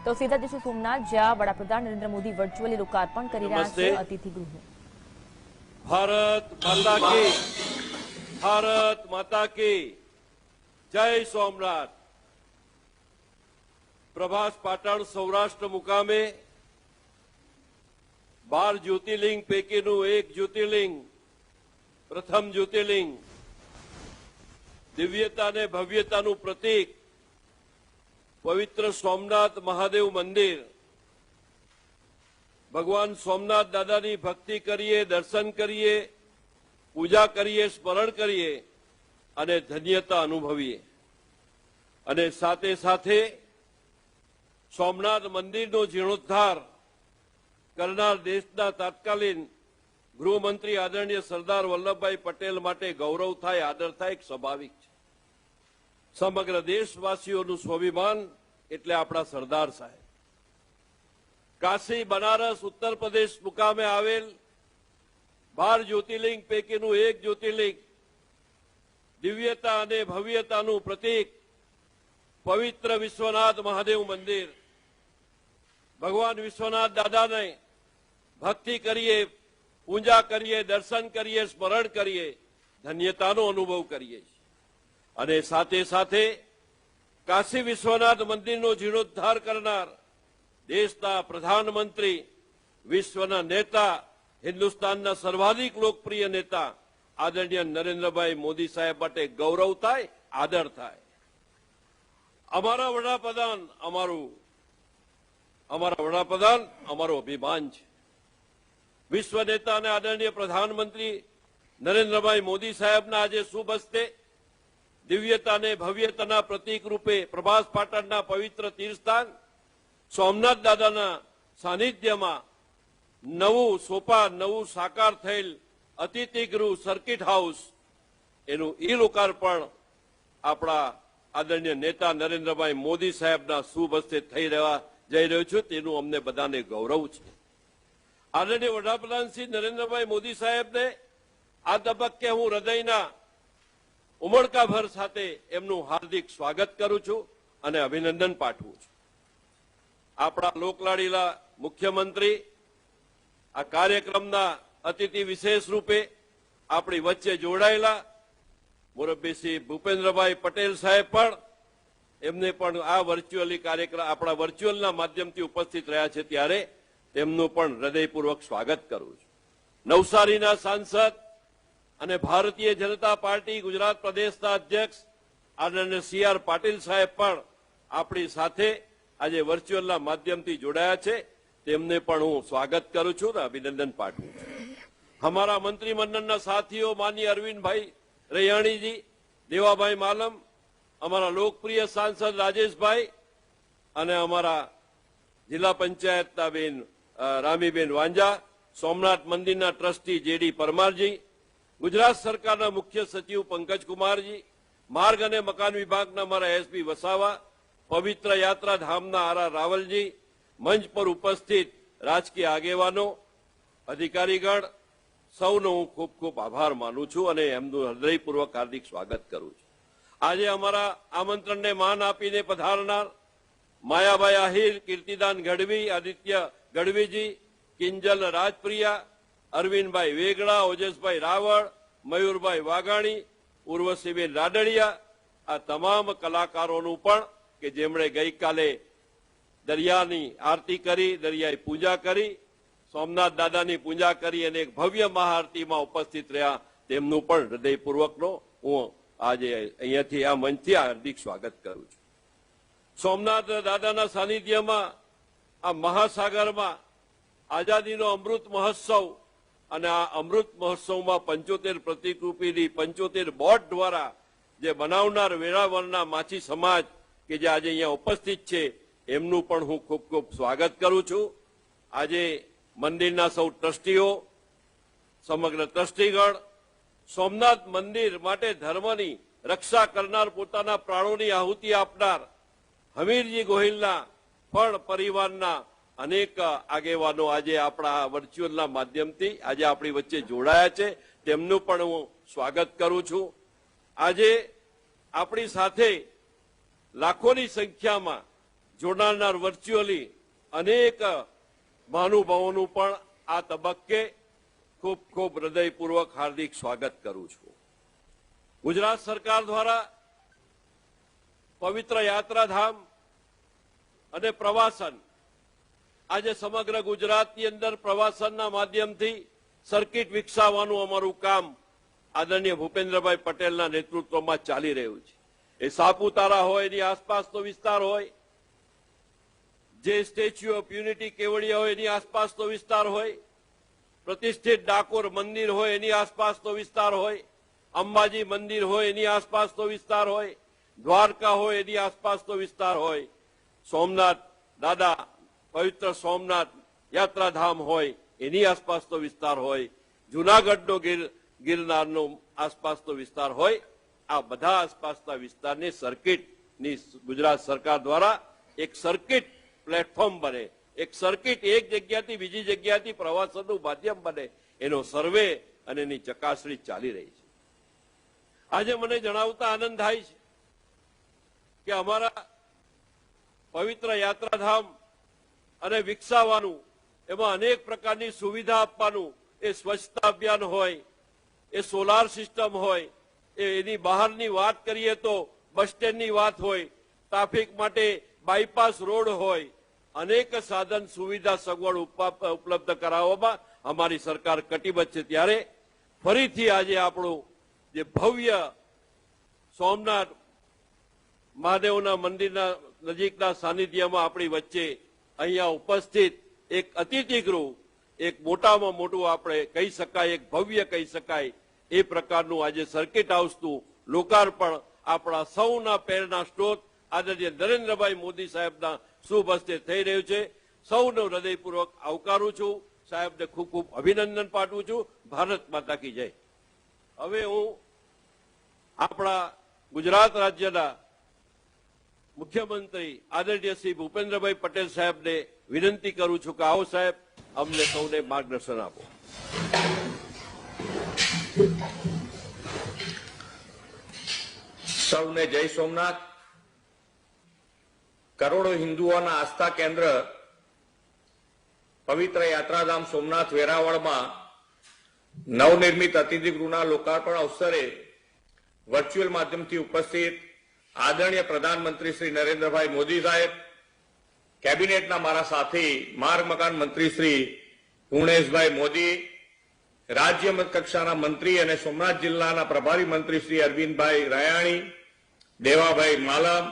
તો સીધા જઈશું સોમનાથ, જ્યાં વડાપ્રધાન નરેન્દ્ર મોદી વર્ચ્યુઅલી લોકાર્પણ કરી રહ્યા છે અતિથિ ગૃહનું। ભારત માતા કી જય સોમનાથ। પ્રભાસ પાટણ સૌરાષ્ટ્ર મુકામે 12 જ્યોતિર્લિંગ પૈકીનું એક જ્યોતિર્લિંગ, પ્રથમ જ્યોતિર્લિંગ, દિવ્યતા અને ભવ્યતાનું પ્રતીક પવિત્ર સોમનાથ મહાદેવ મંદિર। ભગવાન સોમનાથ દાદાની ભક્તિ કરીએ, દર્શન કરીએ, પૂજા કરીએ, સ્મરણ કરીએ અને ધન્યતા અનુભવીએ। અને સાથે સાથે સોમનાથ મંદિરનો જીર્ણોદ્ધાર કરનાર દેશના તત્કાલીન ગૃહમંત્રી આદરણીય સરદાર વલ્લભભાઈ પટેલ માટે ગૌરવ થાય, આદર થાય, એક સ્વાભાવિક છે। સમગ્ર દેશવાસીઓનું સ્વાભિમાન એટલે આપણા સરદાર સાહેબ। કાશી, બનારસ, ઉત્તર પ્રદેશ મુકામે આવેલ 12 જ્યોતિર્લિંગ પૈકીનું એક જ્યોતિર્લિંગ, દિવ્યતા અને ભવ્યતાનું પ્રતીક પવિત્ર વિશ્વનાથ મહાદેવ મંદિર। ભગવાન વિશ્વનાથ દાદાને ભક્તિ કરીએ, પૂજા કરીએ, દર્શન કરીએ, સ્મરણ કરીએ, ધન્યતાનો અનુભવ કરીએ। અને સાથે સાથે કાશી વિશ્વનાથ મંદિરનો જીર્ણોદ્ધાર કરનાર દેશના પ્રધાનમંત્રી, વિશ્વના નેતા, હિન્દુસ્તાનના સર્વાધિક લોકપ્રિય નેતા આદરણીય નરેન્દ્રભાઈ મોદી સાહેબ માટે ગૌરવ થાય, આદર થાય। અમારા વડાપ્રધાન અમારું અભિમાન છે। વિશ્વ નેતા અને આદરણીય પ્રધાનમંત્રી નરેન્દ્રભાઈ મોદી સાહેબના આજે શુભ હસ્તે દિવ્યતા અને ભવ્યતાના પ્રતીક રૂપે પ્રભાસ પાટણના પવિત્ર તીર્થસ્થાન સોમનાથ દાદાના સાનિધ્યમાં નવું સોપાન, નવું સાકાર થયેલ અતિથિગૃહ સર્કિટ હાઉસ, એનું લોકાર્પણ આપણા આદરણીય નેતા નરેન્દ્રભાઈ મોદી સાહેબના શુભ હસ્તે જઈ રહ્યું છે, તેનું અમને બધાને ગૌરવ છે। આદરણીય વડાપ્રધાન શ્રી નરેન્દ્રભાઈ મોદી સાહેબને આ તબક્કે હું હૃદયના ઉમળકાભર સાથે એમનું હાર્દિક સ્વાગત કરું છું અને અભિનંદન પાઠવું છું। આપણા લોકલાડીલા મુખ્યમંત્રી આ કાર્યક્રમના અતિથિ વિશેષ રૂપે આપણી વચ્ચે જોડાયેલા મુરબ્બી શ્રી ભૂપેન્દ્રભાઈ પટેલ સાહેબ પણ, એમને પણ આ વર્ચ્યુઅલી કાર્યક્રમ આપણા વર્ચ્યુઅલના માધ્યમથી ઉપસ્થિત રહ્યા છે, ત્યારે તેમનું પણ હૃદયપૂર્વક સ્વાગત કરું છું। નવસારીના સાંસદ અને ભારતીય જનતા પાર્ટી ગુજરાત પ્રદેશના અધ્યક્ષ આદરણીય સી.આર. પાટીલ સાહેબ પણ આપણી સાથે આજે વર્ચ્યુઅલના માધ્યમથી જોડાયા છે, તેમને પણ હું સ્વાગત કરું છું અને અભિનંદન પાઠવું છું। અમારા મંત્રીમંડળના સાથીઓ માનનીય અરવિંદભાઈ રૈયાણીજી, દેવાભાઈ માલમ, અમારા લોકપ્રિય સાંસદ રાજેશભાઈ અને અમારા જિલ્લા પંચાયતના બેન રામીબેન વાંજા, સોમનાથ મંદિરના ટ્રસ્ટી જે.ડી. પરમારજી, ગુજરાત સરકારના મુખ્ય સચિવ પંકજકુમારજી, માર્ગ અને મકાન વિભાગના અમારા એસપી વસાવા, પવિત્ર યાત્રા ધામના આર.આર. રાવલજી, મંચ પર ઉપસ્થિત રાજકીય આગેવાનો, અધિકારીગણ, સૌનો હું ખૂબ ખૂબ આભાર માનું છું અને એમનું હૃદયપૂર્વક હાર્દિક સ્વાગત કરું છું। આજે અમારા આમંત્રણને માન આપીને પધારનાર માયાભાઈ આહિર, કીર્તિદાન ગઢવી, આદિત્ય ગઢવીજી, કિંજલ રાજપ્રિયા, અરવિંદભાઈ વેગડા, ઓજસભાઈ રાવળ, મયુરભાઈ વાઘાણી, ઉર્વશીબેન રાડડિયા, આ તમામ કલાકારોનું પણ કે જેમણે ગઈકાલે દરિયાની આરતી કરી, દરિયાની પૂજા કરી, સોમનાથ દાદાની પૂજા કરી અને એક ભવ્ય મહાઆરતીમાં ઉપસ્થિત રહ્યા, તેમનું પણ હૃદયપૂર્વકનો હું આજે અહીંયાથી આ મંચથી હાર્દિક સ્વાગત કરું છું। સોમનાથ દાદાના સાનિધ્યમાં આ મહાસાગરમાં આઝાદીનો અમૃત મહોત્સવ અને આ અમૃત મહોત્સવમાં 75 પ્રતિકરૂપીની 75 બોટ દ્વારા જે બનાવનાર વેરાવળના માછી સમાજ કે જે આજે અહીંયા ઉપસ્થિત છે, એમનું પણ હું ખૂબ ખૂબ સ્વાગત કરું છું। આજે મંદિરના સૌ ટ્રસ્ટીઓ, સમગ્ર ટ્રસ્ટીગણ, સોમનાથ મંદિર માટે ધર્મની રક્ષા કરનાર, પોતાના પ્રાણોની આહુતિ આપનાર હમીરજી ગોહિલના પણ પરિવારના અનેક આગેવાનો આજે આપણા વર્ચ્યુઅલના માધ્યમથી આજે આપણી વચ્ચે જોડાયા છે, તેમનું પણ હું સ્વાગત કરું છું। આજે આપણી સાથે લાખોની સંખ્યામાં જોડાનાર વર્ચ્યુઅલી અનેક મહાનુભાવોનું પણ આ તબક્કે ખૂબ ખૂબ હૃદયપૂર્વક હાર્દિક સ્વાગત કરું છું. ગુજરાત સરકાર દ્વારા પવિત્ર યાત્રાધામ અને પ્રવાસન, આજે સમગ્ર ગુજરાતની અંદર પ્રવાસનના માધ્યમથી સર્કિટ વિકસાવવાનું અમારું કામ આદરણીય ભૂપેન્દ્રભાઈ પટેલના નેતૃત્વમાં ચાલી રહ્યું છે. એ સાપુતારા હોય, એની આસપાસનો વિસ્તાર હોય, જે સ્ટેચ્યુ ઓફ યુનિટી કેવડિયા હોય એની આસપાસનો વિસ્તાર હોય, પ્રતિષ્ઠિત ડાકોર મંદિર હોય એની આસપાસનો વિસ્તાર હોય, અંબાજી મંદિર હોય એની આસપાસનો વિસ્તાર હોય, દ્વારકા હોય એની આસપાસનો વિસ્તાર હોય, સોમનાથ દાદા પવિત્ર સોમનાથ યાત્રાધામ હોય એની આસપાસનો વિસ્તાર હોય, જુનાગઢનો ગિરનારનો આસપાસનો વિસ્તાર હોય, આ બધા આસપાસના વિસ્તારની સર્કિટની ગુજરાત સરકાર દ્વારા એક સર્કિટ પ્લેટફોર્મ બને, એક સર્કિટ એક જગ્યાથી બીજી જગ્યાથી પ્રવાસનનું માધ્યમ બને, એનો સર્વે અને એની ચકાસણી ચાલી રહી છે. આજે મને જણાવતા આનંદ થાય છે કે અમારા પવિત્ર યાત્રાધામ અને વિકસાવવાનું, એમાં અનેક પ્રકારની સુવિધા આપવાનું, એ સ્વચ્છતા અભિયાન હોય, એ સોલાર સિસ્ટમ હોય, એની બહારની વાત કરીએ તો બસ સ્ટેન્ડની વાત હોય, ટ્રાફિક માટે બાયપાસ રોડ હોય, અનેક સાધન સુવિધા સગવડ ઉપલબ્ધ કરાવવામાં અમારી સરકાર કટિબદ્ધ છે. ત્યારે ફરીથી આજે આપણું જે ભવ્ય સોમનાથ મહાદેવના મંદિરના નજીકના સાનિધ્યમાં આપણી વચ્ચે અહીંયા ઉપસ્થિત એક અતિથિગૃહ, એક મોટામાં મોટું આપણે કહી શકાય, એક ભવ્ય કહી શકાય એ પ્રકારનું આજે સર્કિટ હાઉસનું લોકાર્પણ આપણા સૌના પ્રેરણા સ્ત્રોત આદરણીય નરેન્દ્રભાઈ મોદી સાહેબના શુભ હસ્તે થઈ રહ્યું છે. સૌનો હૃદયપૂર્વક આવકારું છું, સાહેબને ખૂબ ખૂબ અભિનંદન પાઠવું છું. ભારત માતા કી જય. હવે હું આપણા ગુજરાત રાજ્યના મુખ્યમંત્રી આદરણીય શ્રી ભૂપેન્દ્રભાઈ પટેલ સાહેબને વિનંતી કરું છું કે આવો સાહેબ, અમને સૌને માર્ગદર્શન આપો. સૌને જય સોમનાથ. કરોડો હિન્દુઓના આસ્થા કેન્દ્ર પવિત્ર યાત્રાધામ સોમનાથ વેરાવળમાં નવનિર્મિત અતિથિગૃહના લોકાર્પણ અવસરે વર્ચ્યુઅલ માધ્યમથી ઉપસ્થિત આદરણીય પ્રધાનમંત્રી શ્રી નરેન્દ્રભાઈ મોદી સાહેબ, કેબિનેટના મારા સાથી માર્ગ મકાન મંત્રી શ્રી પૂર્ણેશભાઈ મોદી, રાજ્ય કક્ષાના મંત્રી અને સોમનાથ જિલ્લાના પ્રભારી મંત્રી શ્રી અરવિંદભાઈ રયાણી, દેવાભાઈ માલમ,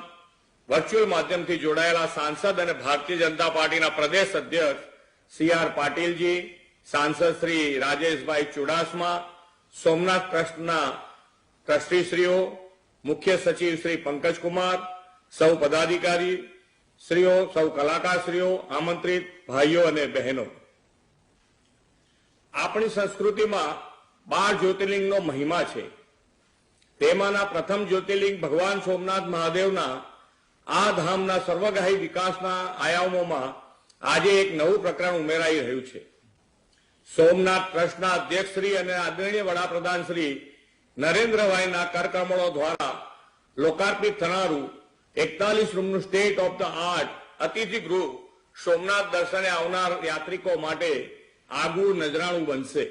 વર્ચ્યુઅલ માધ્યમથી જોડાયેલા સાંસદ અને ભારતીય જનતા પાર્ટીના પ્રદેશ અધ્યક્ષ સી આર પાટીલજી, સાંસદ શ્રી રાજેશભાઈ ચુડાસમા, સોમનાથ ટ્રસ્ટના ટ્રસ્ટીશ્રીઓ, મુખ્ય સચિવ શ્રી પંકજકુમાર, સૌ પદાધિકારી શ્રીઓ, સૌ કલાકારશ્રીઓ, આમંત્રિત ભાઈઓ અને બહેનો. આપણી સંસ્કૃતિમાં 12 જ્યોતિર્લિંગનો મહિમા છે. તેમાંના પ્રથમ જ્યોતિર્લિંગ ભગવાન સોમનાથ મહાદેવના આ ધામના સર્વગ્રાહી વિકાસના આયામોમાં આજે એક નવું પ્રકરણ ઉમેરાઈ રહ્યું છે. સોમનાથ ટ્રસ્ટના અધ્યક્ષ શ્રી અને આદરણીય વડાપ્રધાન શ્રી નરેન્દ્રભાઈના કરકમળો દ્વારા લોકાર્પિત થનારું 41 રૂમનું સ્ટેટ ઓફ ધ આર્ટ અતિથિગૃહ સોમનાથ દર્શને આવનાર યાત્રિકો માટે આગવું નજરાણું બનશે.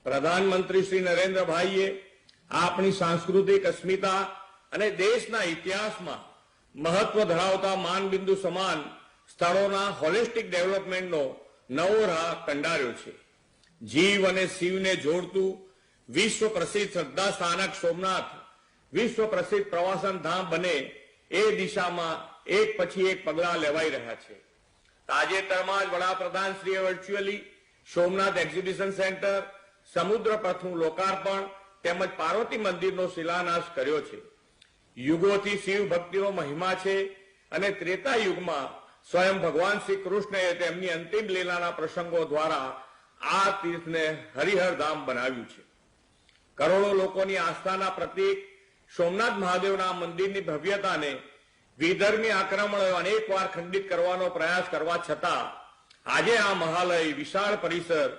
પ્રધાનમંત્રી શ્રી નરેન્દ્રભાઈએ આપણી સાંસ્કૃતિક અસ્મિતા અને દેશના ઇતિહાસમાં મહત્વ ધરાવતા માનબિંદુ સમાન સ્થળોના હોલિસ્ટિક ડેવલપમેન્ટનો નવો રાહ કંડાર્યો છે. જીવ અને શિવને જોડતું વિશ્વ પ્રસિદ્ધ શ્રદ્ધા સ્થાનક સોમનાથ વિશ્વ પ્રસિદ્ધ પ્રવાસન ધામ બને એ દિશામાં એક પછી એક પગલાં લેવાઈ રહ્યા છે. તાજેતરમાં જ વડાપ્રધાનશ્રીએ વર્ચ્યુઅલી સોમનાથ એક્ઝિબિશન સેન્ટર, સમુદ્ર પથનું લોકાર્પણ તેમજ પાર્વતી મંદિરનો શિલાન્યાસ કર્યો છે. યુગોથી શિવ ભક્તિનો મહિમા છે અને ત્રેતા યુગમાં સ્વયં ભગવાન શ્રી કૃષ્ણએ તેમની અંતિમ લીલાના પ્રસંગો દ્વારા આ તીર્થને હરિહર ધામ બનાવ્યું છે. કરોડો લોકોની આસ્થાના પ્રતીક સોમનાથ મહાદેવના મંદિરની ભવ્યતાને વિધર્મી આક્રમણોએ અનેકવાર ખંડિત કરવાનો પ્રયાસ કરવા છતાં આજે આ મહાલય વિશાળ પરિસર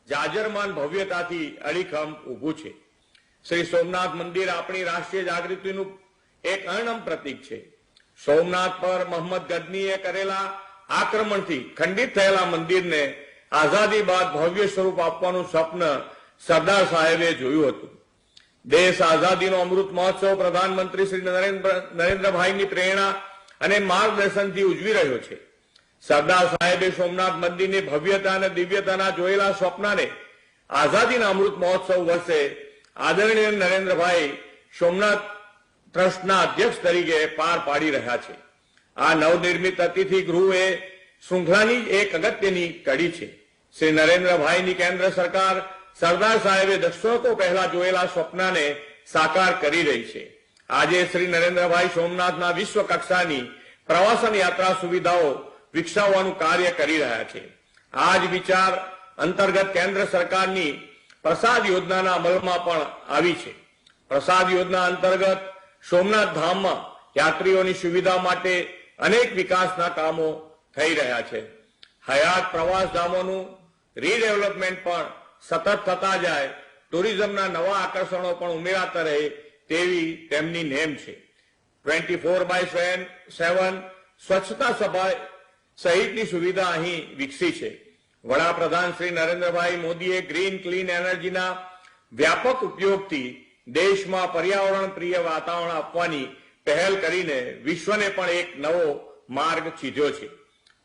જાજરમાન ભવ્યતાથી અડીખમ ઊભું છે. શ્રી સોમનાથ મંદિર આપણી રાષ્ટ્રીય જાગૃતિનું એક અણનમ પ્રતીક છે. સોમનાથ પર મોહમ્મદ ગજનીએ કરેલા આક્રમણથી ખંડિત થયેલા મંદિરને આઝાદી બાદ ભવ્ય સ્વરૂપ આપવાનું સ્વપ્ન સરદાર સાહેબે જોયું હતું. દેશ આઝાદીનો અમૃત મહોત્સવ પ્રધાનમંત્રી શ્રી નરેન્દ્રભાઈની પ્રેરણા અને માર્ગદર્શનથી ઉજવી રહ્યો છે. સરદાર સાહેબે સોમનાથ મંદિરની ભવ્યતા અને દિવ્યતાના જોયેલા સ્વપ્નને આઝાદીના અમૃત મહોત્સવ વર્ષે આદરણીય નરેન્દ્રભાઈ સોમનાથ ટ્રસ્ટના અધ્યક્ષ તરીકે પાર પાડી રહ્યા છે. આ નવનિર્મિત અતિથિ ગૃહ એ શૃંખલાની એક અગત્યની કડી છે. શ્રી નરેન્દ્રભાઈની કેન્દ્ર સરકાર સરદાર સાહેબે દશકો પહેલા જોયેલા સ્વપ્નને સાકાર કરી રહી છે. આજે શ્રી નરેન્દ્રભાઈ સોમનાથના વિશ્વ કક્ષાની પ્રવાસન યાત્રા સુવિધાઓ વિકસાવવાનું કાર્ય કરી રહ્યા છે. આ જ વિચાર અંતર્ગત કેન્દ્ર સરકારની પ્રસાદ યોજનાના અમલમાં પણ આવી છે. પ્રસાદ યોજના અંતર્ગત સોમનાથ ધામમાં યાત્રીઓની સુવિધા માટે અનેક વિકાસના કામો થઈ રહ્યા છે. હયાત પ્રવાસ ધામોનું રીડેવલપમેન્ટ પણ સતત થતા જાય, ટુરિઝમના નવા આકર્ષણો પણ ઉમેરાતા રહે તેવી તેમની નેમ છે. 24/7 સ્વચ્છતા સભા સહિતની સુવિધા અહીં વિકસી છે. વડાપ્રધાન શ્રી નરેન્દ્રભાઈ મોદીએ ગ્રીન ક્લીન એનર્જીના વ્યાપક ઉપયોગથી દેશમાં પર્યાવરણ પ્રિય વાતાવરણ આપવાની પહેલ કરીને વિશ્વને પણ એક નવો માર્ગ ચીધ્યો છે.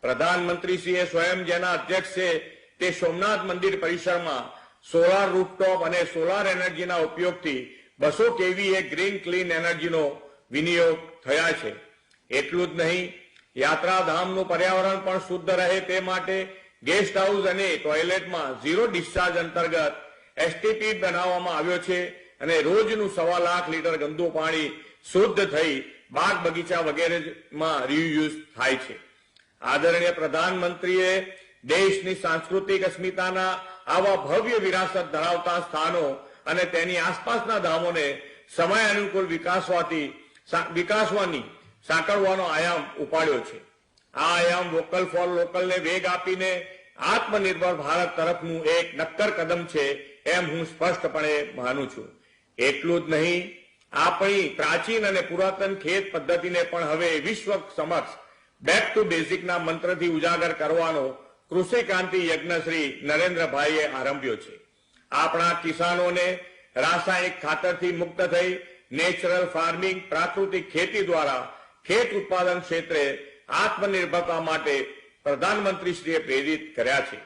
પ્રધાનમંત્રીશ્રીએ સ્વયં જેના અધ્યક્ષ છે તે સોમનાથ મંદિર પરિસરમાં સોલાર રૂફટોપ અને સોલાર એનર્જીના ઉપયોગથી 200 કેવીએ ગ્રીન ક્લીન એનર્જીનો વિનિયોગ થયા છે. એટલું જ નહીં, યાત્રાધામનું પર્યાવરણ પણ શુદ્ધ રહે તે માટે ગેસ્ટ હાઉસ અને ટોયલેટમાં ઝીરો ડિસ્ચાર્જ અંતર્ગત એસટીપી બનાવવામાં આવ્યો છે અને રોજનું 1.25 લાખ લીટર ગંદુ પાણી શુદ્ધ થઈ બાગ બગીચા વગેરેમાં રીયુઝ થાય છે. આદરણીય પ્રધાનમંત્રીએ દેશની સાંસ્કૃતિક અસ્મિતાના આવા ભવ્ય વિરાસત ધરાવતા સ્થાનો અને તેની આસપાસના ધામોને સમય અનુકૂળ વિકાસવાની સાંકળવાનો આયામ ઉપાડ્યો છે. આ આયામ વોકલ ફોર લોકલને વેગ આપીને આત્મનિર્ભર ભારત તરફનું એક નક્કર કદમ છે એમ હું સ્પષ્ટપણે માનું છું. એટલું જ નહીં, આપણી પ્રાચીન અને પુરાતન ખેત પદ્ધતિને પણ હવે વિશ્વ સમક્ષ બેક ટુ બેઝિકના મંત્રથી ઉજાગર કરવાનો કૃષિ ક્રાંતિ યજ્ઞ શ્રી નરેન્દ્રભાઈએ આરંભ્યો છે. આપણા કિસાનોને રાસાયણિક ખાતરથી મુક્ત થઈ નેચરલ ફાર્મિંગ, પ્રાકૃતિક ખેતી દ્વારા ખેત ઉત્પાદન ક્ષેત્રે આત્મનિર્ભરતા માટે પ્રધાનમંત્રીશ્રીએ પ્રેરિત કર્યા છે.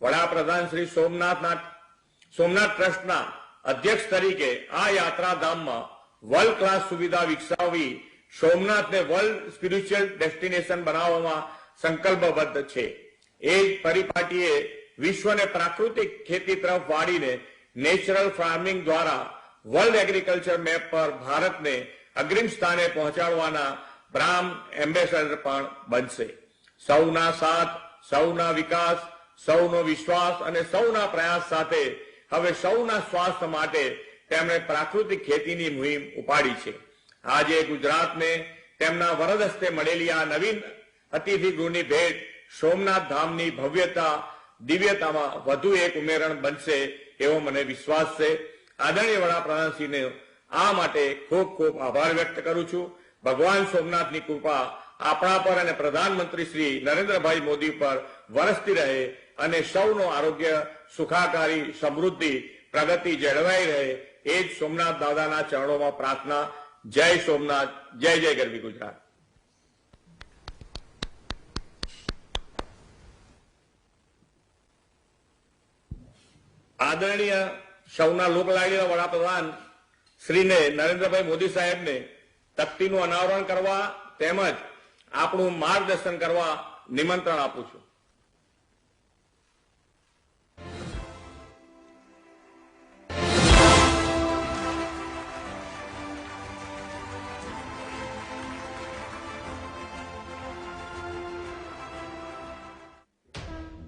વડાપ્રધાન શ્રી સોમનાથ ટ્રસ્ટના અધ્યક્ષ તરીકે આ યાત્રાધામમાં વર્લ્ડ ક્લાસ સુવિધા વિકસાવી સોમનાથને વર્લ્ડ સ્પિરિચ્યુઅલ ડેસ્ટિનેશન બનાવવામાં સંકલ્પબદ્ધ છે. એ જ પરિપાટીએ વિશ્વને પ્રાકૃતિક ખેતી તરફ વાળીને નેચરલ ફાર્મિંગ દ્વારા વર્લ્ડ એગ્રીકલ્ચર મેપ પર ભારતને અગ્રીમ સ્થાને પહોંચાડવાના બ્રાન્ડ એમ્બેસેડર પણ બનશે. સૌના સાથ, સૌના વિકાસ, સૌનો વિશ્વાસ અને સૌના પ્રયાસ સાથે હવે સૌના સ્વાસ્થ્ય માટે તેમણે પ્રાકૃતિક ખેતીની મુહિમ ઉપાડી છે. આજે ગુજરાતને તેમના વરદ હસ્તે મળેલી આ નવીન અતિથિ ગૃહની ભેટ સોમનાથ ધામની ભવ્યતા, દિવ્યતામાં વધુ એક ઉમેરણ બનશે એવો મને વિશ્વાસ છે. આદરણીય વડાપ્રધાનશ્રીને આ માટે ખૂબ ખૂબ આભાર વ્યક્ત કરું છું. ભગવાન સોમનાથની કૃપા આપણા પર અને પ્રધાનમંત્રી શ્રી નરેન્દ્રભાઈ મોદી પર વરસતી રહે અને સૌનો આરોગ્ય, સુખાકારી, સમૃદ્ધિ, પ્રગતિ જળવાઈ રહે એ જ સોમનાથ દાદાના ચરણોમાં પ્રાર્થના. જય સોમનાથ, જય જય ગરવી ગુજરાત. આદરણીય સૌના લોકલાડીલા વડાપ્રધાન શ્રીને નરેન્દ્રભાઈ મોદી સાહેબને તકતીનું અનાવરણ કરવા તેમજ આપણું માર્ગદર્શન કરવા નિમંત્રણ આપું છું.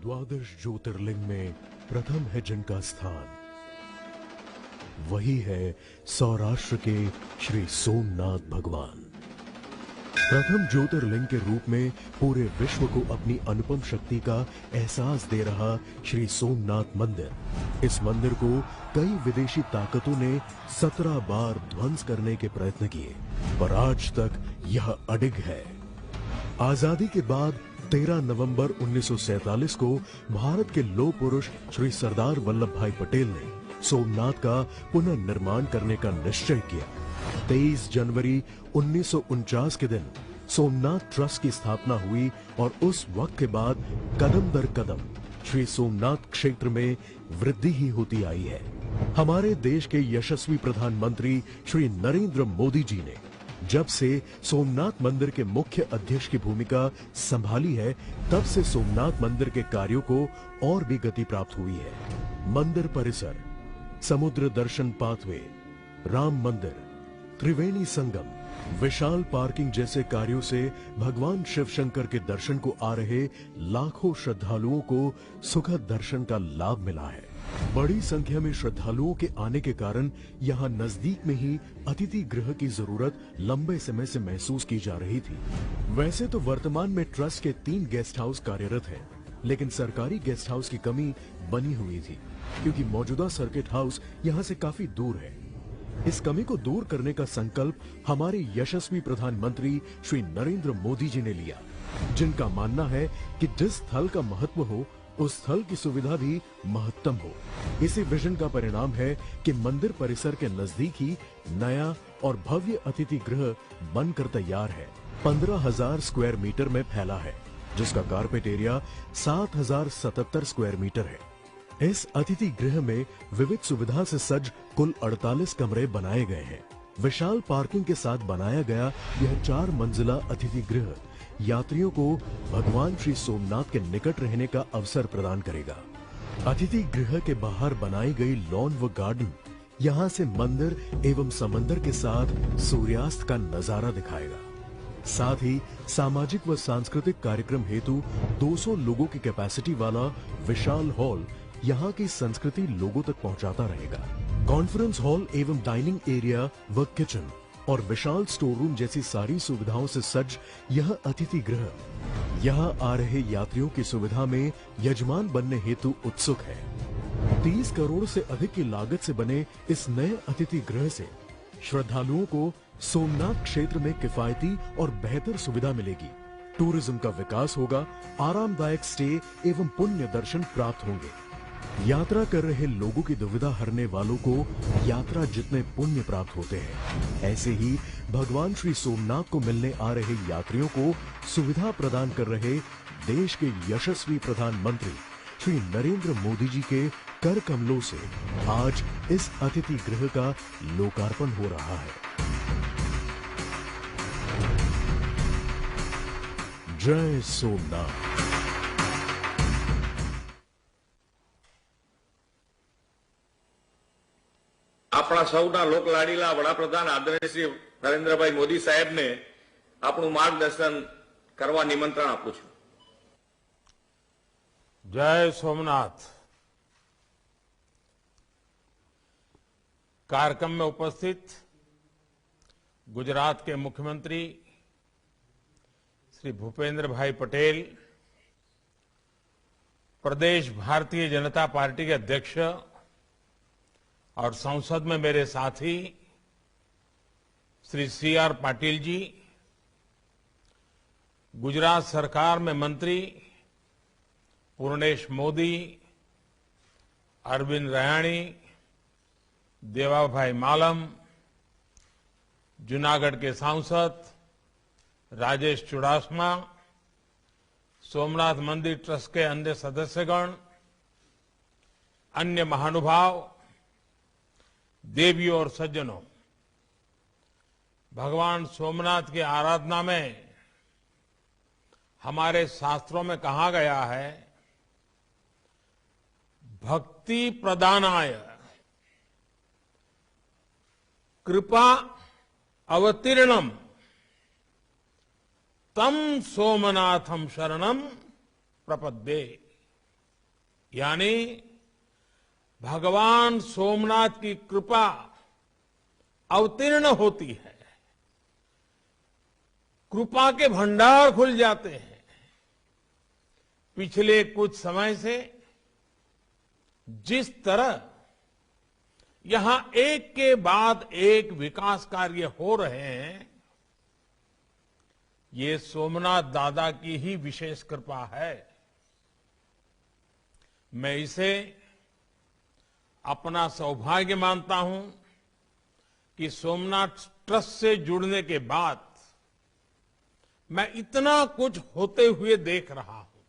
द्वादश ज्योतिर्लिंग में प्रथम है जिनका स्थान, वही है सौराष्ट्र के श्री सोमनाथ भगवान. प्रथम ज्योतिर्लिंग के रूप में पूरे विश्व को अपनी अनुपम शक्ति का एहसास दे रहा श्री सोमनाथ मंदिर। इस मंदिर को कई विदेशी ताकतों ने 17 बार ध्वंस करने के प्रयत्न किए, पर आज तक यह अडिग है। आजादी के बाद 13 नवंबर 1947 को भारत के लौह पुरुष श्री सरदार वल्लभ भाई पटेल ने सोमनाथ का पुनर्निर्माण करने का निश्चय किया। 23 जनवरी 1949 के दिन सोमनाथ ट्रस्ट की स्थापना हुई और उस वक्त के बाद कदम दर कदम श्री सोमनाथ क्षेत्र में वृद्धि ही होती आई है। हमारे देश के यशस्वी प्रधानमंत्री श्री नरेंद्र मोदी जी ने जब से सोमनाथ मंदिर के मुख्य अध्यक्ष की भूमिका संभाली है, तब से सोमनाथ मंदिर के कार्यों को और भी गति प्राप्त हुई है। मंदिर परिसर, समुद्र दर्शन पाथवे, राम मंदिर, त्रिवेणी संगम, विशाल पार्किंग जैसे कार्यों से भगवान शिव शंकर के दर्शन को आ रहे लाखों श्रद्धालुओं को सुखद दर्शन का लाभ मिला है। बड़ी संख्या में श्रद्धालुओं के आने के कारण यहाँ नजदीक में ही अतिथि गृह की जरूरत लंबे समय से महसूस की जा रही थी। वैसे तो वर्तमान में ट्रस्ट के 3 गेस्ट हाउस कार्यरत हैं, लेकिन सरकारी गेस्ट हाउस की कमी बनी हुई थी, क्योंकि मौजूदा सर्किट हाउस यहाँ से काफी दूर है। इस कमी को दूर करने का संकल्प हमारे यशस्वी प्रधानमंत्री श्री नरेंद्र मोदी जी ने लिया, जिनका मानना है कि जिस स्थल का महत्व हो, उस स्थल की सुविधा भी महत्तम हो। इसी विजन का परिणाम है कि मंदिर परिसर के नजदीक ही नया और भव्य अतिथि गृह बनकर तैयार है। 15,000 स्क्वायर मीटर में फैला है, जिसका कारपेट एरिया 7,077 स्क्वायर मीटर है। इस अतिथि गृह में विविध सुविधा से सज्ज कुल 48 कमरे बनाए गए हैं। विशाल पार्किंग के साथ बनाया गया यह 4 मंजिला अतिथि गृह यात्रियों को भगवान श्री सोमनाथ के निकट रहने का अवसर प्रदान करेगा। अतिथि गृह के बाहर बनाई गई लॉन व गार्डन यहाँ से मंदिर एवं समंदर के साथ सूर्यास्त का नजारा दिखाएगा। साथ ही सामाजिक व सांस्कृतिक कार्यक्रम हेतु 200 लोगों की कैपेसिटी वाला विशाल हॉल यहाँ की संस्कृति लोगों तक पहुँचाता रहेगा। कॉन्फ्रेंस हॉल एवं डाइनिंग एरिया व किचन और विशाल स्टोर रूम जैसी सारी सुविधाओं से सज्ज यह अतिथि गृह यहाँ आ रहे यात्रियों की सुविधा में यजमान बनने हेतु उत्सुक है। 30 करोड़ से अधिक की लागत से बने इस नए अतिथि गृह से श्रद्धालुओं को सोमनाथ क्षेत्र में किफायती और बेहतर सुविधा मिलेगी। टूरिज्म का विकास होगा, आरामदायक स्टे एवं पुण्य दर्शन प्राप्त होंगे। यात्रा कर रहे लोगों की दुविधा हरने वालों को यात्रा जितने पुण्य प्राप्त होते हैं, ऐसे ही भगवान श्री सोमनाथ को मिलने आ रहे यात्रियों को सुविधा प्रदान कर रहे देश के यशस्वी प्रधानमंत्री श्री नरेंद्र मोदी जी के कर कमलों से आज इस अतिथि गृह का लोकार्पण हो रहा है। जय सोमनाथ। આપણા સૌના લોકલાડીલા વડાપ્રધાન આદરણીય શ્રી નરેન્દ્રભાઈ મોદી સાહેબને આપણું માર્ગદર્શન કરવા નિમંત્રણ આપું છું। जय सोमनाथ। कार्यक्रम में उपस्थित गुजरात के मुख्यमंत्री श्री भूपेंद्र भाई पटेल, प्रदेश भारतीय जनता पार्टी के अध्यक्ष और संसद में मेरे साथी श्री CR पाटिल जी, गुजरात सरकार में मंत्री पूर्णेश मोदी, अरविंद रयाणी, देवाभाई मालम, जूनागढ़ के सांसद राजेश चुडासमा, सोमनाथ मंदिर ट्रस्ट के अन्य सदस्यगण, अन्य महानुभाव, देवियों और सज्जनों, भगवान सोमनाथ की आराधना में हमारे शास्त्रों में कहा गया है, भक्ति प्रदानाय कृपा अवतीर्णम तम सोमनाथम शरणम प्रपद्ये। यानी भगवान सोमनाथ की कृपा अवतीर्ण होती है, कृपा के भंडार खुल जाते हैं। पिछले कुछ समय से जिस तरह यहां एक के बाद एक विकास कार्य हो रहे हैं, ये सोमनाथ दादा की ही विशेष कृपा है। मैं इसे अपना सौभाग्य मानता हूं कि सोमनाथ ट्रस्ट से जुड़ने के बाद मैं इतना कुछ होते हुए देख रहा हूं।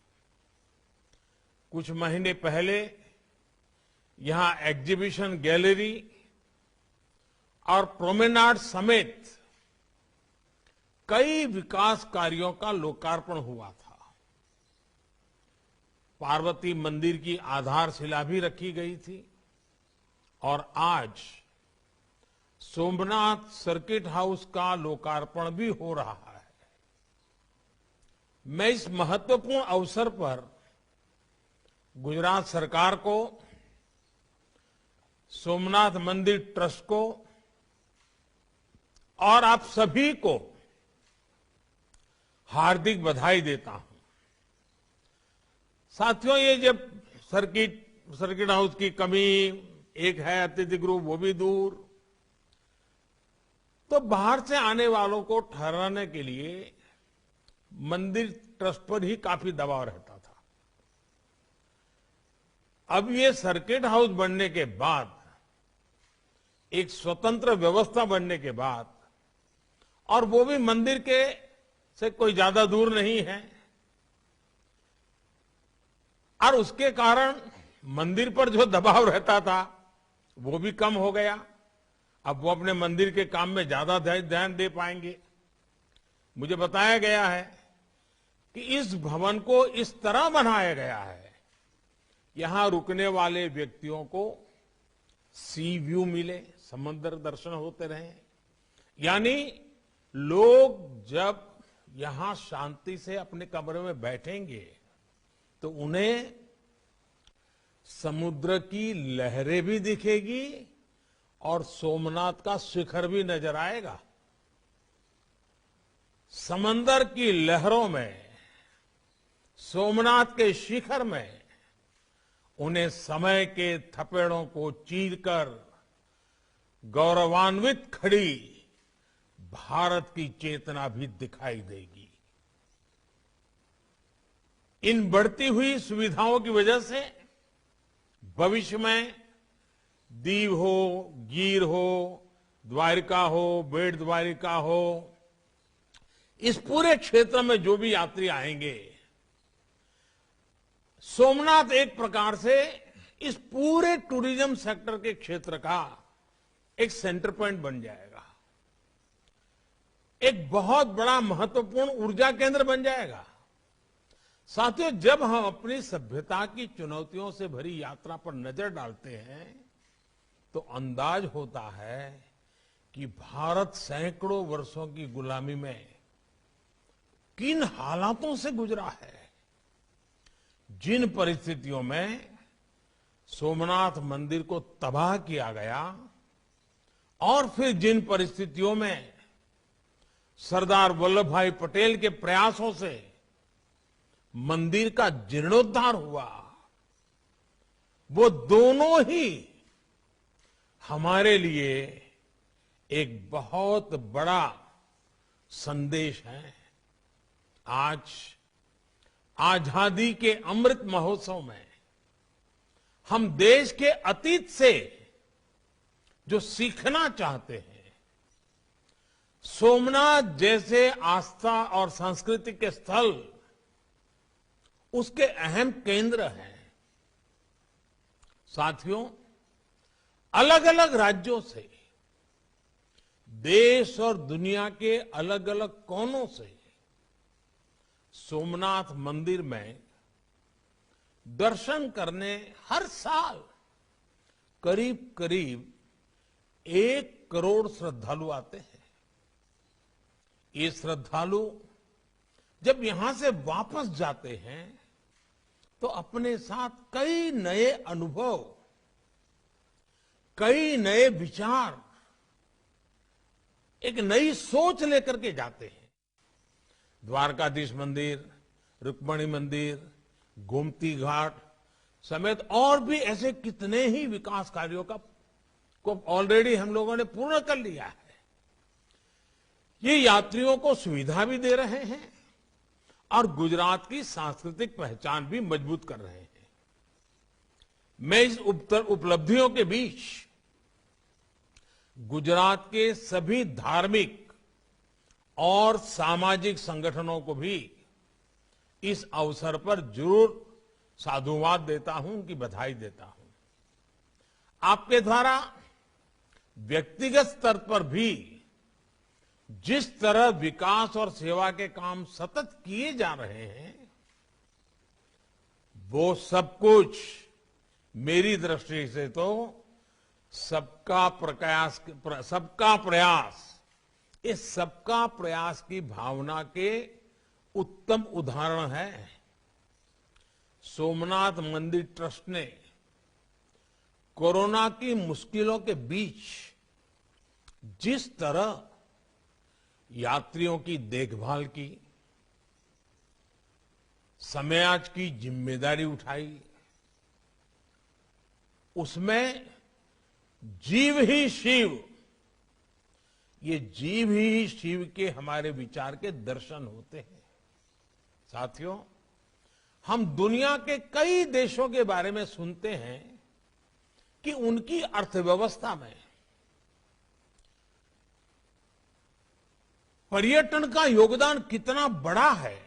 कुछ महीने पहले यहां एग्जीबिशन गैलरी और प्रोमेनाड समेत कई विकास कार्यों का लोकार्पण हुआ था। पार्वती मंदिर की आधारशिला भी रखी गई थी और आज सोमनाथ सर्किट हाउस का लोकार्पण भी हो रहा है। मैं इस महत्वपूर्ण अवसर पर गुजरात सरकार को, सोमनाथ मंदिर ट्रस्ट को और आप सभी को हार्दिक बधाई देता हूं। साथियों, ये जब सर्किट हाउस की कमी, एक है अतिथि गृह वो भी दूर, तो बाहर से आने वालों को ठहराने के लिए मंदिर ट्रस्ट पर ही काफी दबाव रहता था। अब ये सर्किट हाउस बनने के बाद, एक स्वतंत्र व्यवस्था बनने के बाद, और वो भी मंदिर के से कोई ज्यादा दूर नहीं है, और उसके कारण मंदिर पर जो दबाव रहता था वो भी कम हो गया। अब वो अपने मंदिर के काम में ज्यादा ध्यान दे पाएंगे। मुझे बताया गया है कि इस भवन को इस तरह बनाया गया है, यहां रुकने वाले व्यक्तियों को सी व्यू मिले, समुद्र दर्शन होते रहे। यानी लोग जब यहां शांति से अपने कमरे में बैठेंगे तो उन्हें समुद्र की लहरें भी दिखेगी और सोमनाथ का शिखर भी नजर आएगा। समंदर की लहरों में, सोमनाथ के शिखर में उन्हें समय के थपेड़ों को चीरकर गौरवान्वित खड़ी भारत की चेतना भी दिखाई देगी। इन बढ़ती हुई सुविधाओं की वजह से भविष्य में दीव हो, गीर हो, द्वारिका हो, बेट द्वारिका हो, इस पूरे क्षेत्र में जो भी यात्री आएंगे, सोमनाथ एक प्रकार से इस पूरे टूरिज्म सेक्टर के क्षेत्र का एक सेंटर पॉइंट बन जाएगा, एक बहुत बड़ा महत्वपूर्ण ऊर्जा केंद्र बन जाएगा। साथियों, जब हम अपनी सभ्यता की चुनौतियों से भरी यात्रा पर नजर डालते हैं तो अंदाज होता है कि भारत सैकड़ों वर्षों की गुलामी में किन हालातों से गुजरा है। जिन परिस्थितियों में सोमनाथ मंदिर को तबाह किया गया और फिर जिन परिस्थितियों में सरदार वल्लभ भाई पटेल के प्रयासों से मंदिर का जीर्णोद्धार हुआ, वो दोनों ही हमारे लिए एक बहुत बड़ा संदेश है। आज आजादी के अमृत महोत्सव में हम देश के अतीत से जो सीखना चाहते हैं, सोमनाथ जैसे आस्था और संस्कृति के स्थल उसके अहम केंद्र हैं। साथियों, अलग अलग राज्यों से, देश और दुनिया के अलग अलग कोनों से सोमनाथ मंदिर में दर्शन करने हर साल करीब करीब 1 करोड़ श्रद्धालु आते हैं। ये श्रद्धालु जब यहां से वापस जाते हैं तो अपने साथ कई नए अनुभव, कई नए विचार, एक नई सोच लेकर के जाते हैं। द्वारकाधीश मंदिर, रुक्मणी मंदिर, गोमती घाट समेत और भी ऐसे कितने ही विकास कार्यों को ऑलरेडी हम लोगों ने पूर्ण कर लिया है। ये यात्रियों को सुविधा भी दे रहे हैं और गुजरात की सांस्कृतिक पहचान भी मजबूत कर रहे हैं। मैं इस उपलब्धियों के बीच गुजरात के सभी धार्मिक और सामाजिक संगठनों को भी इस अवसर पर जरूर साधुवाद देता हूं, उनकी बधाई देता हूं। आपके द्वारा व्यक्तिगत स्तर पर भी जिस तरह विकास और सेवा के काम सतत किए जा रहे हैं, वो सब कुछ मेरी दृष्टि से तो सबका प्रयास, इस सबका प्रयास की भावना के उत्तम उदाहरण है। सोमनाथ मंदिर ट्रस्ट ने कोरोना की मुश्किलों के बीच जिस तरह यात्रियों की देखभाल की, समाज की जिम्मेदारी उठाई, उसमें जीव ही शिव, ये जीव ही शिव के हमारे विचार के दर्शन होते हैं। साथियों, हम दुनिया के कई देशों के बारे में सुनते हैं कि उनकी अर्थव्यवस्था में पर्यटन का योगदान कितना बड़ा है,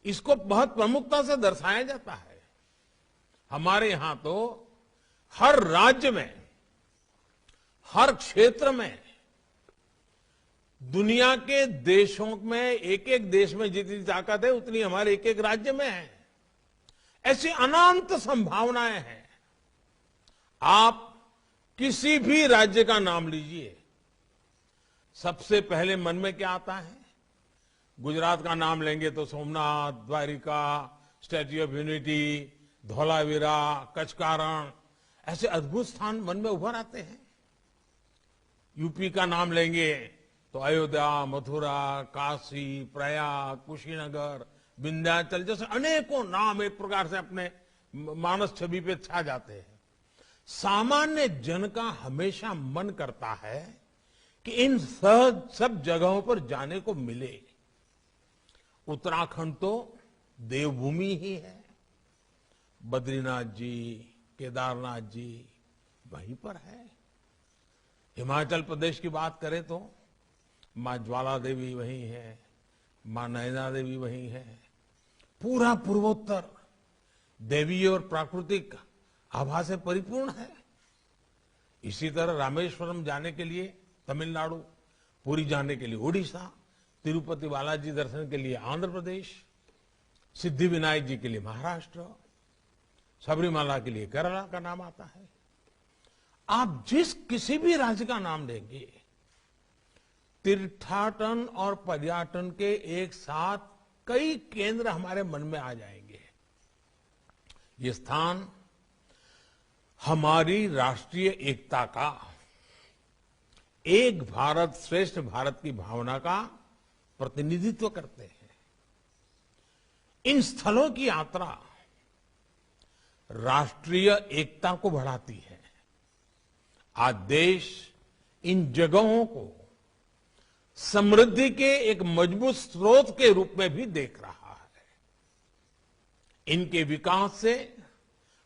इसको बहुत प्रमुखता से दर्शाया जाता है। हमारे यहां तो हर राज्य में, हर क्षेत्र में, दुनिया के देशों में, एक एक देश में जितनी ताकत है उतनी हमारे एक एक राज्य में है। ऐसी अनंत संभावनाएं हैं। आप किसी भी राज्य का नाम लीजिए, सबसे पहले मन में क्या आता है? गुजरात का नाम लेंगे तो Somnath, Dwarka, Statue of Unity, Dholavira, Kutch का रण, ऐसे अद्भुत स्थान मन में उभर आते हैं। यूपी का नाम लेंगे तो अयोध्या, मथुरा, काशी, प्रयाग, कुशीनगर, विंध्याचल जैसे अनेकों नाम एक प्रकार से अपने मानस छवि पे छा जाते हैं। सामान्य जन का हमेशा मन करता है कि इन सब जगहों पर जाने को मिले। उत्तराखंड तो देवभूमि ही है। बद्रीनाथ जी, केदारनाथ जी वहीं पर है। हिमाचल प्रदेश की बात करें तो मां ज्वाला देवी वहीं है, मां नैना देवी वहीं है। पूरा पूर्वोत्तर देवी और प्राकृतिक आभा से परिपूर्ण है। इसी तरह रामेश्वरम जाने के लिए तमिलनाडु, पुरी जाने के लिए उड़ीसा, तिरुपति बालाजी दर्शन के लिए आंध्र प्रदेश, सिद्धि विनायक जी के लिए महाराष्ट्र, सबरीमाला के लिए केरला का नाम आता है। आप जिस किसी भी राज्य का नाम लेंगे, तीर्थाटन और पर्यटन के एक साथ कई केंद्र हमारे मन में आ जाएंगे। ये स्थान हमारी राष्ट्रीय एकता का, एक भारत श्रेष्ठ भारत की भावना का प्रतिनिधित्व करते हैं। इन स्थलों की यात्रा राष्ट्रीय एकता को बढ़ाती है। आज देश इन जगहों को समृद्धि के एक मजबूत स्रोत के रूप में भी देख रहा है। इनके विकास से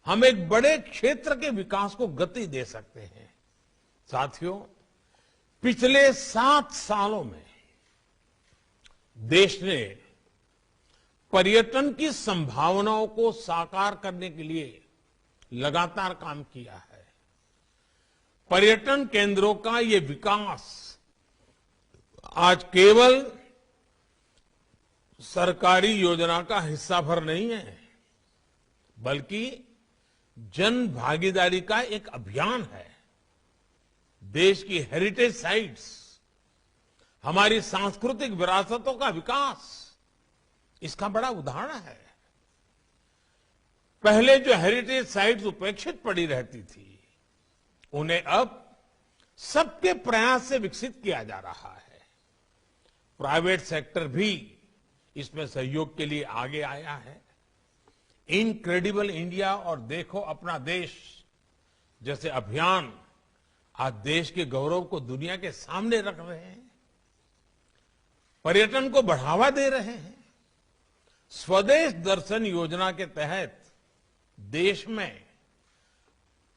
हम एक बड़े क्षेत्र के विकास को गति दे सकते हैं। साथियों, पिछले 7 सालों में देश ने पर्यटन की संभावनाओं को साकार करने के लिए लगातार काम किया है। पर्यटन केंद्रों का ये विकास आज केवल सरकारी योजना का हिस्सा भर नहीं है, बल्कि जन भागीदारी का एक अभियान है। देश की हेरिटेज साइट्स, हमारी सांस्कृतिक विरासतों का विकास इसका बड़ा उदाहरण है। पहले जो हेरिटेज साइट्स उपेक्षित पड़ी रहती थी, उन्हें अब सबके प्रयास से विकसित किया जा रहा है। प्राइवेट सेक्टर भी इसमें सहयोग के लिए आगे आया है। इनक्रेडिबल इंडिया और देखो अपना देश जैसे अभियान आज देश के गौरव को दुनिया के सामने रख रहे हैं, पर्यटन को बढ़ावा दे रहे हैं। स्वदेश दर्शन योजना के तहत देश में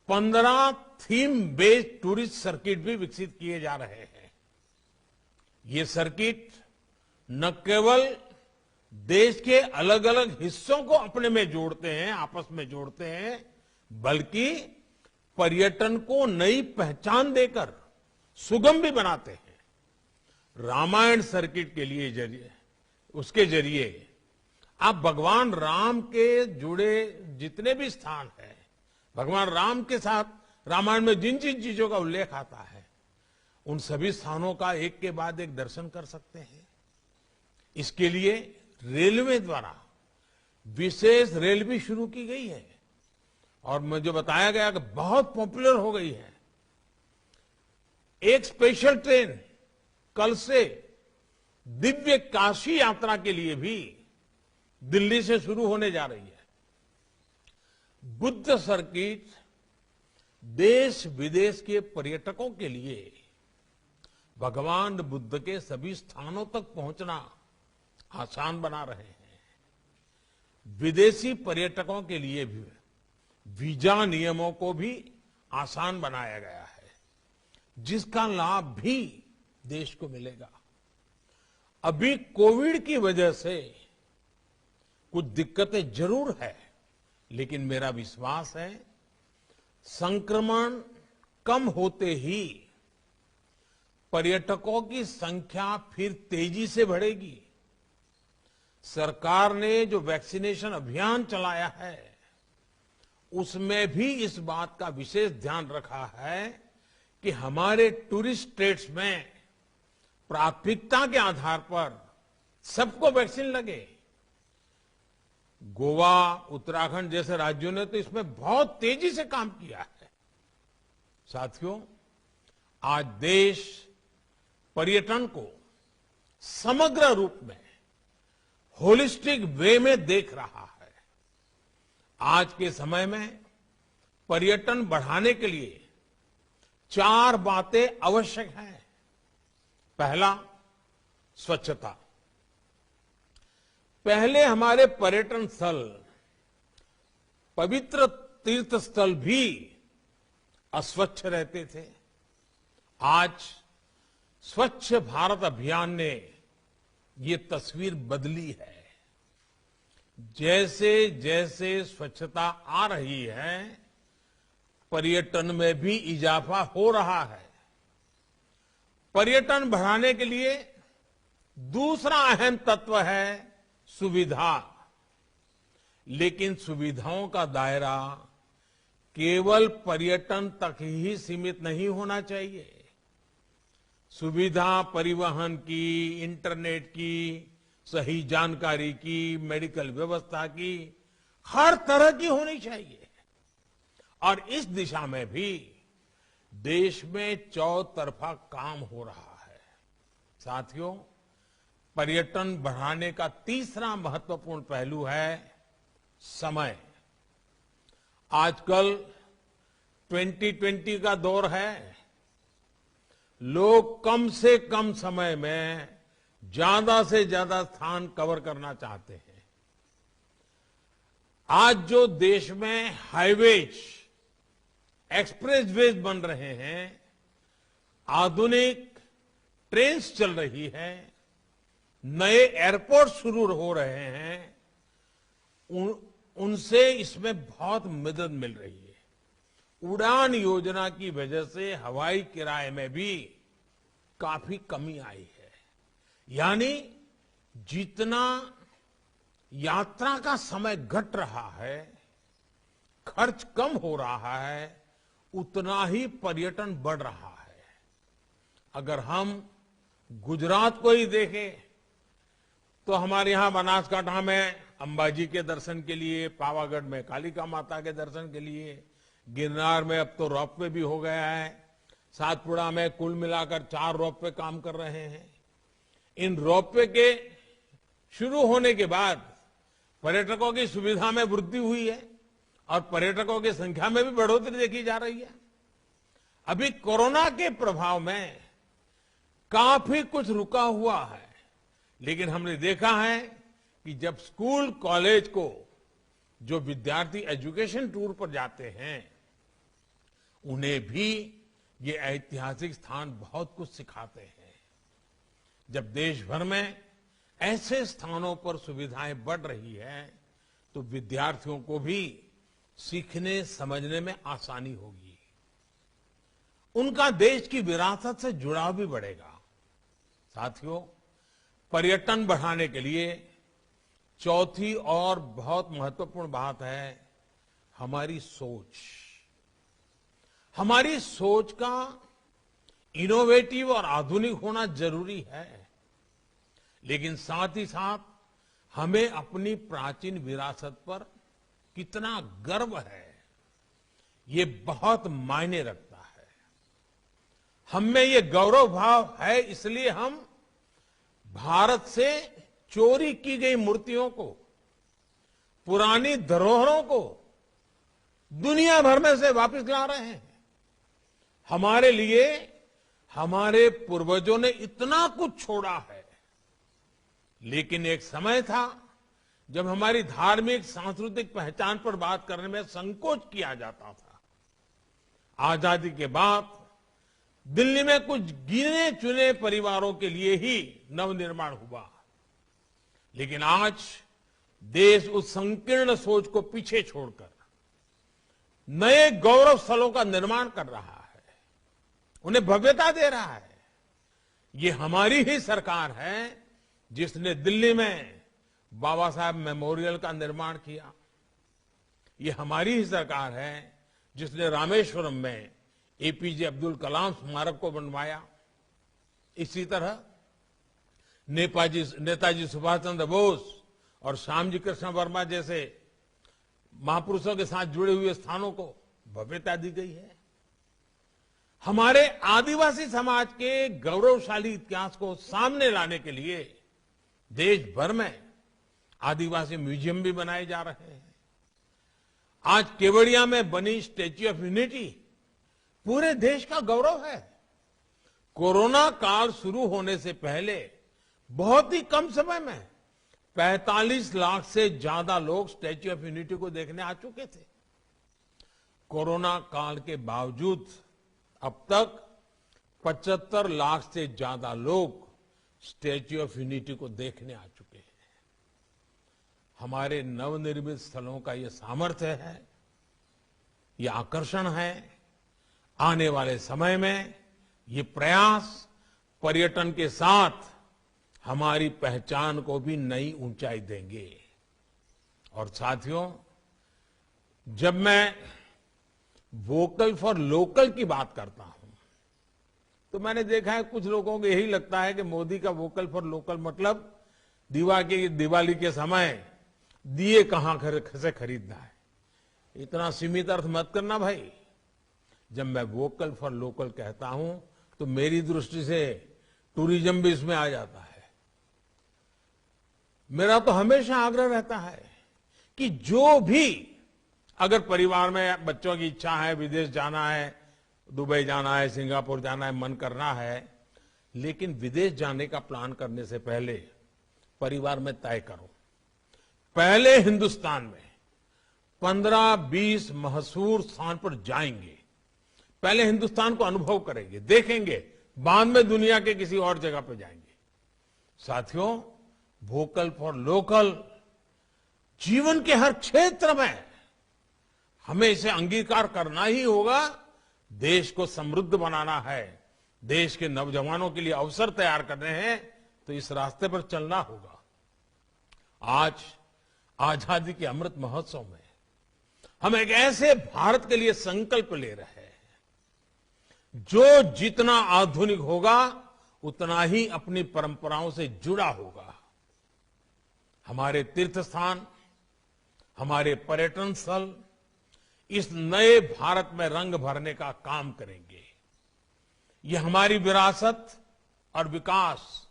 15 थीम बेस्ड टूरिस्ट सर्किट भी विकसित किए जा रहे हैं। ये सर्किट न केवल देश के अलग अलग हिस्सों को अपने में जोड़ते हैं, आपस में जोड़ते हैं, बल्कि पर्यटन को नई पहचान देकर सुगम भी बनाते हैं। रामायण सर्किट के लिए उसके जरिए आप भगवान राम के जुड़े जितने भी स्थान हैं, भगवान राम के साथ रामायण में जिन जिन चीजों का उल्लेख आता है, उन सभी स्थानों का एक के बाद एक दर्शन कर सकते हैं। इसके लिए रेलवे द्वारा विशेष रेल भी शुरू की गई है और मुझे बताया गया कि बहुत पॉपुलर हो गई है। एक स्पेशल ट्रेन कल से दिव्य काशी यात्रा के लिए भी दिल्ली से शुरू होने जा रही है। बुद्ध सर्किट देश विदेश के पर्यटकों के लिए भगवान बुद्ध के सभी स्थानों तक पहुंचना आसान बना रहे हैं। विदेशी पर्यटकों के लिए भी वीजा नियमों को भी आसान बनाया गया है, जिसका लाभ भी देश को मिलेगा। अभी कोविड की वजह से कुछ दिक्कतें जरूर है, लेकिन मेरा विश्वास है संक्रमण कम होते ही पर्यटकों की संख्या फिर तेजी से बढ़ेगी। सरकार ने जो वैक्सीनेशन अभियान चलाया है, उसमें भी इस बात का विशेष ध्यान रखा है कि हमारे टूरिस्ट स्टेट्स में प्राथमिकता के आधार पर सबको वैक्सीन लगे। गोवा, उत्तराखंड जैसे राज्यों ने तो इसमें बहुत तेजी से काम किया है। साथियों, आज देश पर्यटन को समग्र रूप में होलिस्टिक वे में देख रहा है। आज के समय में पर्यटन बढ़ाने के लिए 4 बातें आवश्यक हैं। पहला, स्वच्छता। पहले हमारे पर्यटन स्थल, पवित्र तीर्थ स्थल भी अस्वच्छ रहते थे। आज स्वच्छ भारत अभियान ने ये तस्वीर बदली है। जैसे जैसे स्वच्छता आ रही है, पर्यटन में भी इजाफा हो रहा है। पर्यटन बढ़ाने के लिए दूसरा अहम तत्व है सुविधा। लेकिन सुविधाओं का दायरा केवल पर्यटन तक ही सीमित नहीं होना चाहिए। सुविधा परिवहन की, इंटरनेट की, सही जानकारी की, मेडिकल व्यवस्था की, हर तरह की होनी चाहिए। और इस दिशा में भी देश में चौतरफा काम हो रहा है। साथियों, पर्यटन बढ़ाने का तीसरा महत्वपूर्ण पहलू है समय। आजकल 2020 का दौर है। लोग कम से कम समय में ज्यादा से ज्यादा स्थान कवर करना चाहते हैं। आज जो देश में हाईवेज, एक्सप्रेसवेज बन रहे हैं, आधुनिक ट्रेन्स चल रही है, नए एयरपोर्ट शुरू हो रहे हैं, उनसे इसमें बहुत मदद मिल रही है। उड़ान योजना की वजह से हवाई किराए में भी काफी कमी आई है। यानी जितना यात्रा का समय घट रहा है, खर्च कम हो रहा है, उतना ही पर्यटन बढ़ रहा है। अगर हम गुजरात को ही देखें तो हमारे यहां बनासकांठा में अंबाजी के दर्शन के लिए, पावागढ़ में कालिका माता के दर्शन के लिए, गिरनार में अब तो रोपवे भी हो गया है, सातपुड़ा में कुल मिलाकर 4 रोपवे काम कर रहे हैं। इन रोपवे के शुरू होने के बाद पर्यटकों की सुविधा में वृद्धि हुई है और पर्यटकों की संख्या में भी बढ़ोतरी देखी जा रही है। अभी कोरोना के प्रभाव में काफी कुछ रुका हुआ है, लेकिन हमने देखा है कि जब स्कूल कॉलेज को जो विद्यार्थी एजुकेशन टूर पर जाते हैं उन्हें भी ये ऐतिहासिक स्थान बहुत कुछ सिखाते हैं। जब देश भर में ऐसे स्थानों पर सुविधाएं बढ़ रही है तो विद्यार्थियों को भी सीखने समझने में आसानी होगी, उनका देश की विरासत से जुड़ाव भी बढ़ेगा। साथियों, पर्यटन बढ़ाने के लिए चौथी और बहुत महत्वपूर्ण बात है हमारी सोच। हमारी सोच का इनोवेटिव और आधुनिक होना जरूरी है, लेकिन साथ ही साथ हमें अपनी प्राचीन विरासत पर कितना गर्व है ये बहुत मायने रखता है। हम में ये गौरव भाव है, इसलिए हम भारत से चोरी की गई मूर्तियों को, पुरानी धरोहरों को दुनिया भर में से वापस ला रहे हैं। हमारे लिए हमारे पूर्वजों ने इतना कुछ छोड़ा है, लेकिन एक समय था जब हमारी धार्मिक सांस्कृतिक पहचान पर बात करने में संकोच किया जाता था। आजादी के बाद दिल्ली में कुछ गिने चुने परिवारों के लिए ही नवनिर्माण हुआ, लेकिन आज देश उस संकीर्ण सोच को पीछे छोड़कर नए गौरव स्थलों का निर्माण कर रहा है, उन्हें भव्यता दे रहा है। ये हमारी ही सरकार है जिसने दिल्ली में बाबा साहब मेमोरियल का निर्माण किया। ये हमारी ही सरकार है जिसने रामेश्वरम में एपीजे अब्दुल कलाम स्मारक को बनवाया। इसी तरह नेताजी सुभाष चंद्र बोस और श्यामजी कृष्ण वर्मा जैसे महापुरुषों के साथ जुड़े हुए स्थानों को भव्यता दी गई है। हमारे आदिवासी समाज के गौरवशाली इतिहास को सामने लाने के लिए देश भर में आदिवासी म्यूजियम भी बनाए जा रहे हैं। आज केवड़िया में बनी स्टैच्यू ऑफ यूनिटी पूरे देश का गौरव है। कोरोना काल शुरू होने से पहले बहुत ही कम समय में 45 लाख से ज्यादा लोग स्टैच्यू ऑफ यूनिटी को देखने आ चुके थे। कोरोना काल के बावजूद अब तक 75 लाख से ज्यादा लोग स्टैच्यू ऑफ यूनिटी को देखने आ चुके हैं। हमारे नवनिर्मित स्थलों का ये सामर्थ्य है, ये आकर्षण है। आने वाले समय में ये प्रयास पर्यटन के साथ हमारी पहचान को भी नई ऊंचाई देंगे। और साथियों, जब मैं वोकल फॉर लोकल की बात करता हूं तो मैंने देखा है कुछ लोगों को यही लगता है कि मोदी का वोकल फॉर लोकल मतलब दिवाली के समय दिए कहां से खरीदना है। इतना सीमित अर्थ मत करना भाई। जब मैं वोकल फॉर लोकल कहता हूं तो मेरी दृष्टि से टूरिज्म भी इसमें आ जाता है। मेरा तो हमेशा आग्रह रहता है कि जो भी अगर परिवार में बच्चों की इच्छा है, विदेश जाना है, दुबई जाना है, सिंगापुर जाना है, मन करना है, लेकिन विदेश जाने का प्लान करने से पहले परिवार में तय करो। पहले हिंदुस्तान में 15-20 मशहूर स्थान पर जाएंगे, पहले हिंदुस्तान को अनुभव करेंगे, देखेंगे, बाद में दुनिया के किसी और जगह पर जाएंगे। साथियों, वोकल फॉर लोकल जीवन के हर क्षेत्र में हमें इसे अंगीकार करना ही होगा। देश को समृद्ध बनाना है, देश के नौजवानों के लिए अवसर तैयार करने हैं, तो इस रास्ते पर चलना होगा। आज आजादी के अमृत महोत्सव में हम एक ऐसे भारत के लिए संकल्प ले रहे हैं जो जितना आधुनिक होगा उतना ही अपनी परंपराओं से जुड़ा होगा। हमारे तीर्थ स्थान, हमारे पर्यटन स्थल इस नए भारत में रंग भरने का काम करेंगे। ये हमारी विरासत और विकास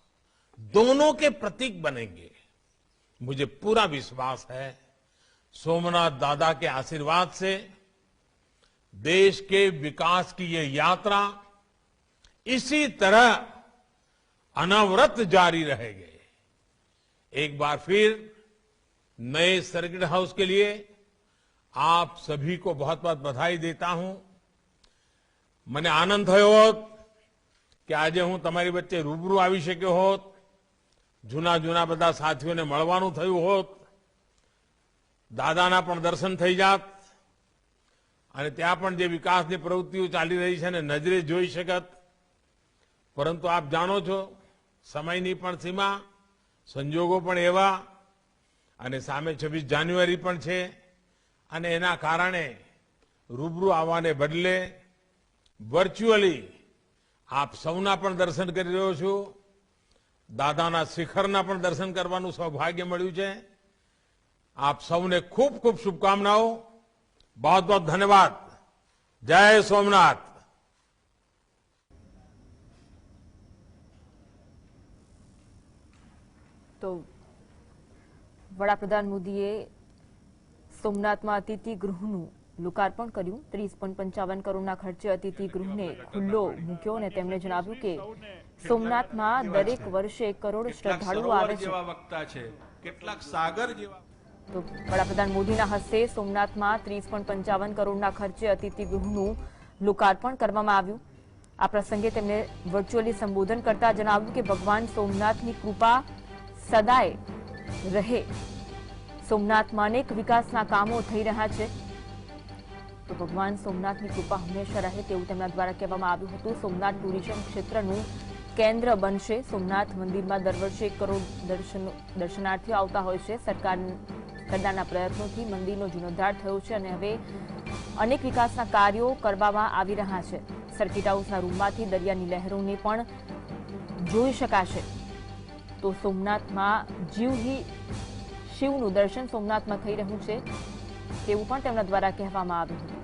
दोनों के प्रतीक बनेंगे। मुझे पूरा विश्वास है सोमनाथ दादा के आशीर्वाद से देश के विकास की ये यात्रा इसी तरह अनवरत जारी रहेगी। एक बार फिर नए सर्किट हाउस के लिए आप सभी को बहुत बहुत बधाई देता हूं। મને આનંદ થયો હોત કે આજે હું તમારી વચ્ચે રૂબરૂ આવી શક્યો હોત, જૂના જૂના બધા સાથીઓને મળવાનું થયું હોત, દાદાના પણ દર્શન થઈ જાત અને ત્યાં પણ જે વિકાસની પ્રવૃત્તિઓ ચાલી રહી છે ને નજરે જોઈ શકત. પરંતુ આપ જાણો છો સમયની પણ સીમા, સંજોગો પણ એવા અને સામે 26 જાન્યુઆરી પણ છે અને એના કારણે રૂબરૂ આવવાને બદલે વર્ચ્યુઅલી આપ સૌના પણ દર્શન કરી રહ્યો છું. દાદાના શિખરના પણ દર્શન કરવાનું સૌભાગ્ય મળ્યું છે. આપ સૌને ખૂબ ખૂબ શુભકામનાઓ. बहुत बहुत धन्यवाद. जय सोमनाथ. તો વડાપ્રધાન મોદીએ સોમનાથમાં અતિથિ ગૃહનું લોકાર્પણ કર્યું. 30.55 કરોડના ખર્ચે અતિથિ ગૃહને ખુલ્લો મૂક્યો અને તેમણે જણાવ્યું કે સોમનાથમાં દરેક વર્ષે 1 કરોડ શ્રદ્ધાળુઓ આવે છે. કેટલાક સાગર જેવા તો વડાપ્રધાન મોદીના હસ્તે સોમનાથમાં 30.55 કરોડના ખર્ચે અતિથિ ગૃહનું લોકાર્પણ કરવામાં આવ્યું. આ પ્રસંગે તેમણે વર્ચ્યુઅલી સંબોધન કરતા જણાવ્યું કે ભગવાન સોમનાથની કૃપા સદાય રહે. સોમનાથમાં અનેક વિકાસના કામો થઈ રહ્યા છે તો ભગવાન સોમનાથની કૃપા હંમેશા રહે તેવું તેમના દ્વારા કહેવામાં આવ્યું હતું. સોમનાથ ટુરિઝમ ક્ષેત્રનું કેન્દ્ર બનશે. સોમનાથ મંદિરમાં દર વર્ષે 1 કરોડ દર્શનાર્થીઓ આવતા હોય છે. સરકારના પ્રયત્નોથી મંદિરનો જીર્ણોદ્ધાર થયો છે અને હવે અનેક વિકાસના કાર્યો કરવામાં આવી રહ્યા છે. સર્કિટ હાઉસના રૂમમાંથી દરિયાની લહેરોને પણ જોઈ શકાશે. તો સોમનાથમાં શિવનું દર્શન સોમનાથમાં થઈ રહ્યું છે તેવું પણ તેમના દ્વારા કહેવામાં આવ્યું હતું.